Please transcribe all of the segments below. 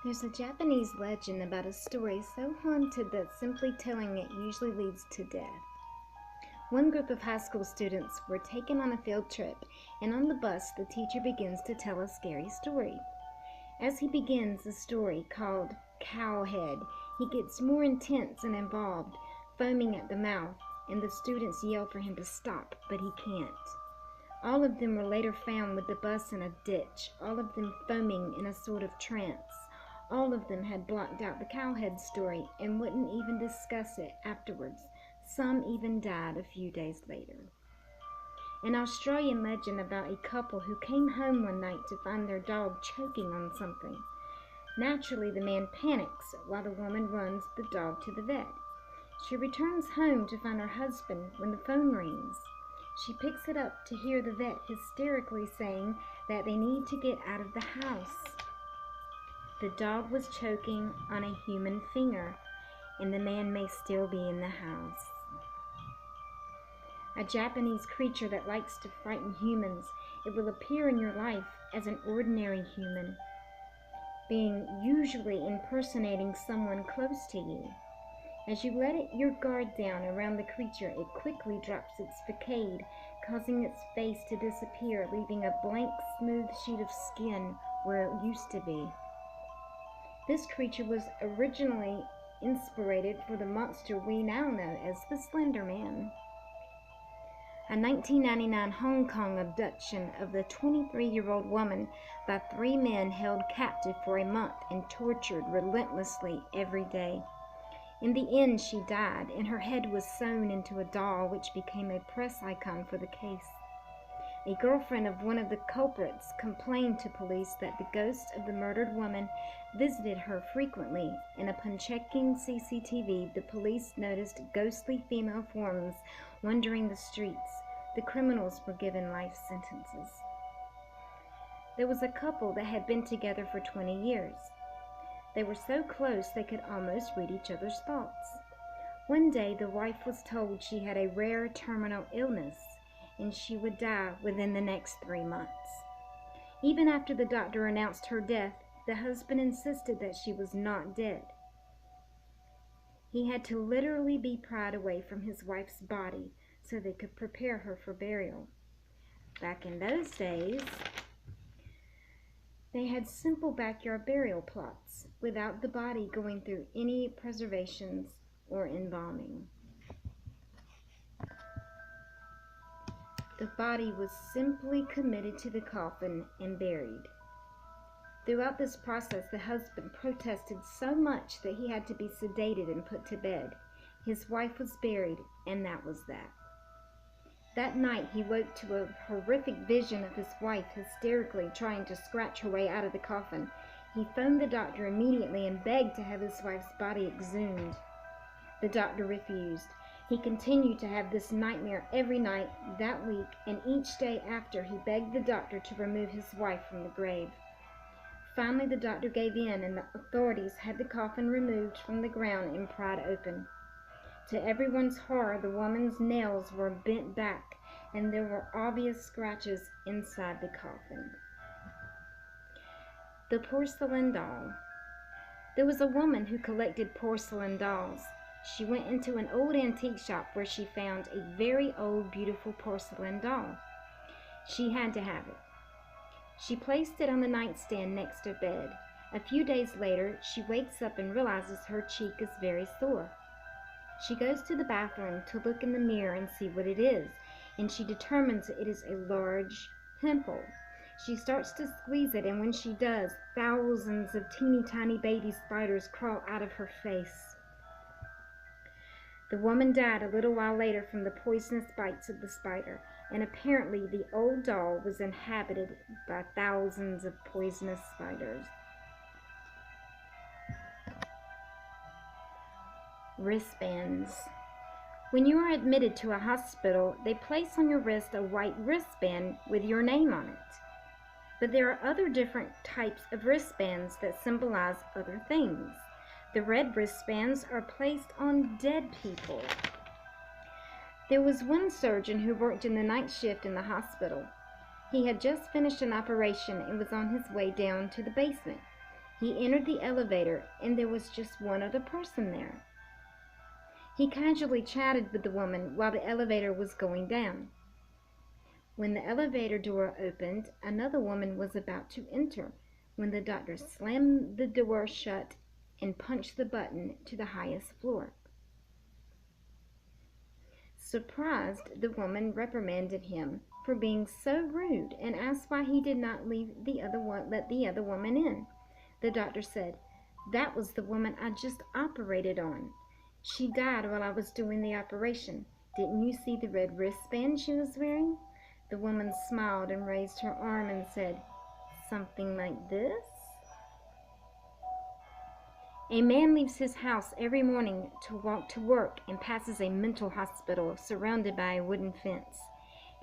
There's a Japanese legend about a story so haunted that simply telling it usually leads to death. One group of high school students were taken on a field trip, and on the bus, the teacher begins to tell a scary story. As he begins the story, called Cowhead, he gets more intense and involved, foaming at the mouth, and the students yell for him to stop, but he can't. All of them were later found with the bus in a ditch, all of them foaming in a sort of trance. All of them had blocked out the Cowhead story and wouldn't even discuss it afterwards. Some even died a few days later. An Australian legend about a couple who came home one night to find their dog choking on something. Naturally, the man panics while the woman runs the dog to the vet. She returns home to find her husband when the phone rings. She picks it up to hear the vet hysterically saying that they need to get out of the house. The dog was choking on a human finger, and the man may still be in the house. A Japanese creature that likes to frighten humans, it will appear in your life as an ordinary human being, usually impersonating someone close to you. As you let your guard down around the creature, it quickly drops its facade, causing its face to disappear, leaving a blank, smooth sheet of skin where it used to be. This creature was originally inspired for the monster we now know as the Slender Man. A 1999 Hong Kong abduction of the 23-year-old woman by 3 men held captive for a month and tortured relentlessly every day. In the end, she died, and her head was sewn into a doll, which became a press icon for the case. A girlfriend of one of the culprits complained to police that the ghost of the murdered woman visited her frequently, and upon checking CCTV, the police noticed ghostly female forms wandering the streets. The criminals were given life sentences. There was a couple that had been together for 20 years. They were so close they could almost read each other's thoughts. One day, the wife was told she had a rare terminal illness, and she would die within the next 3 months. Even after the doctor announced her death, the husband insisted that she was not dead. He had to literally be pried away from his wife's body so they could prepare her for burial. Back in those days, they had simple backyard burial plots without the body going through any preservations or embalming. The body was simply committed to the coffin and buried. Throughout this process, the husband protested so much that he had to be sedated and put to bed. His wife was buried, and that was that. That night, he woke to a horrific vision of his wife hysterically trying to scratch her way out of the coffin. He phoned the doctor immediately and begged to have his wife's body exhumed. The doctor refused. He continued to have this nightmare every night that week, and each day after, he begged the doctor to remove his wife from the grave. Finally, the doctor gave in, and the authorities had the coffin removed from the ground and pried open. To everyone's horror, the woman's nails were bent back, and there were obvious scratches inside the coffin. The porcelain doll. There was a woman who collected porcelain dolls. She went into an old antique shop where she found a very old, beautiful porcelain doll. She had to have it. She placed it on the nightstand next to bed. A few days later, she wakes up and realizes her cheek is very sore. She goes to the bathroom to look in the mirror and see what it is, and she determines it is a large pimple. She starts to squeeze it, and when she does, thousands of teeny tiny baby spiders crawl out of her face. The woman died a little while later from the poisonous bites of the spider, and apparently the old doll was inhabited by thousands of poisonous spiders. Wristbands. When you are admitted to a hospital, they place on your wrist a white wristband with your name on it. But there are other different types of wristbands that symbolize other things. The red wristbands are placed on dead people. There was one surgeon who worked in the night shift in the hospital. He had just finished an operation and was on his way down to the basement. He entered the elevator, and there was just one other person there. He casually chatted with the woman while the elevator was going down. When the elevator door opened, another woman was about to enter when the doctor slammed the door shut and punched the button to the highest floor. Surprised, the woman reprimanded him for being so rude and asked why he did not let the other woman in. The doctor said, "That was the woman I just operated on. She died while I was doing the operation. Didn't you see the red wristband she was wearing?" The woman smiled and raised her arm and said, "Something like this?" A man leaves his house every morning to walk to work and passes a mental hospital surrounded by a wooden fence.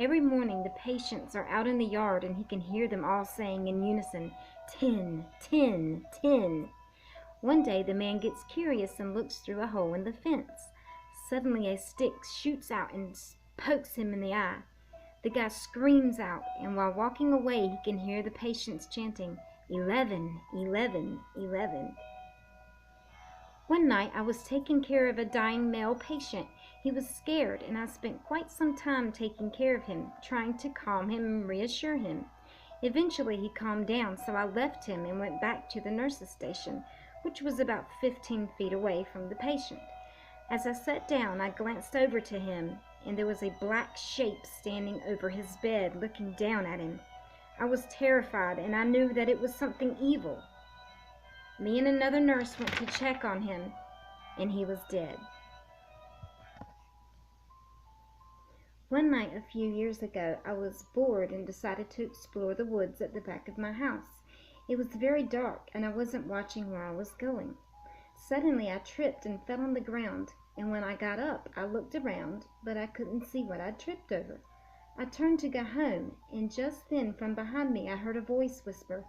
Every morning the patients are out in the yard and he can hear them all saying in unison, 10, 10, 10. One day the man gets curious and looks through a hole in the fence. Suddenly a stick shoots out and pokes him in the eye. The guy screams out, and while walking away he can hear the patients chanting, 11, 11, 11. One night I was taking care of a dying male patient. He was scared, and I spent quite some time taking care of him, trying to calm him and reassure him. Eventually he calmed down, so I left him and went back to the nurse's station, which was about 15 feet away from the patient. As I sat down, I glanced over to him, and there was a black shape standing over his bed, looking down at him. I was terrified, and I knew that it was something evil. Me and another nurse went to check on him, and he was dead. One night a few years ago, I was bored and decided to explore the woods at the back of my house. It was very dark, and I wasn't watching where I was going. Suddenly I tripped and fell on the ground, and when I got up, I looked around, but I couldn't see what I'd tripped over. I turned to go home, and just then from behind me I heard a voice whisper,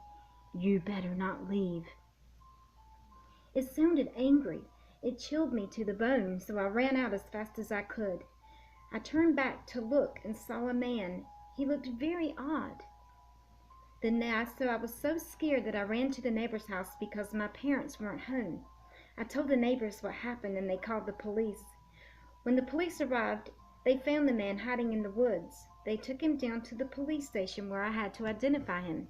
"You better not leave." It sounded angry. It chilled me to the bone, so I ran out as fast as I could. I turned back to look and saw a man. He looked very odd. So I was so scared that I ran to the neighbor's house because my parents weren't home. I told the neighbors what happened, and they called the police. When the police arrived, they found the man hiding in the woods. They took him down to the police station where I had to identify him.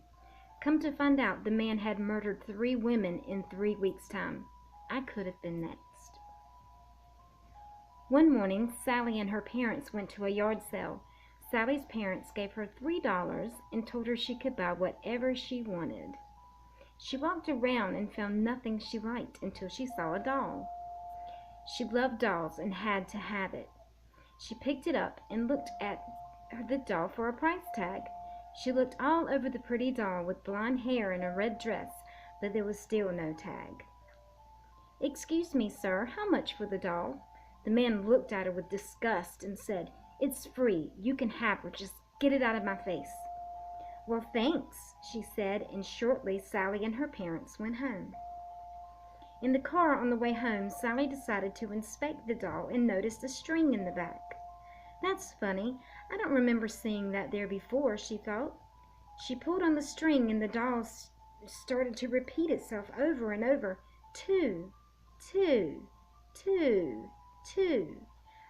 Come to find out, the man had murdered 3 women in 3 weeks' time. I could have been next. One morning, Sally and her parents went to a yard sale. Sally's parents gave her $3 and told her she could buy whatever she wanted. She walked around and found nothing she liked until she saw a doll. She loved dolls and had to have it. She picked it up and looked at the doll for a price tag. She looked all over the pretty doll with blonde hair and a red dress, but there was still no tag. "Excuse me, sir, how much for the doll?" The man looked at her with disgust and said, "It's free. You can have her. Just get it out of my face." "Well, thanks," she said, and shortly Sally and her parents went home. In the car on the way home, Sally decided to inspect the doll and noticed a string in the back. "That's funny. I don't remember seeing that there before," she thought. She pulled on the string and the doll started to repeat itself over and over. 2, 2, 2, 2,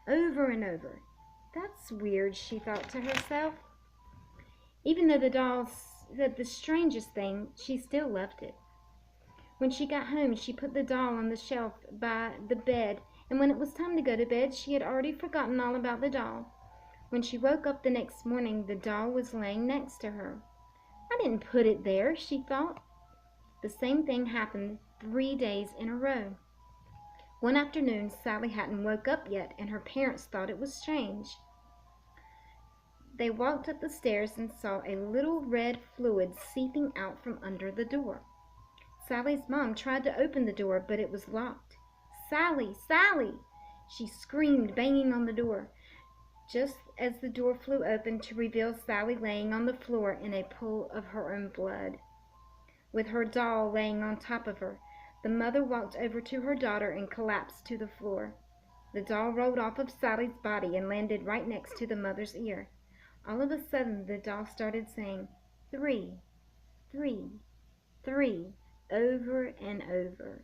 over and over. "That's weird," she thought to herself. Even though the doll said the strangest thing, she still loved it. When she got home, she put the doll on the shelf by the bed, and when it was time to go to bed, she had already forgotten all about the doll. When she woke up the next morning, the doll was laying next to her. "I didn't put it there," she thought. The same thing happened 3 days in a row. One afternoon, Sally hadn't woke up yet, and her parents thought it was strange. They walked up the stairs and saw a little red fluid seeping out from under the door. Sally's mom tried to open the door, but it was locked. "Sally! Sally!" she screamed, banging on the door. Just as the door flew open to reveal Sally laying on the floor in a pool of her own blood, with her doll laying on top of her. The mother walked over to her daughter and collapsed to the floor. The doll rolled off of Sally's body and landed right next to the mother's ear. All of a sudden, the doll started saying, 3, 3, 3, over and over.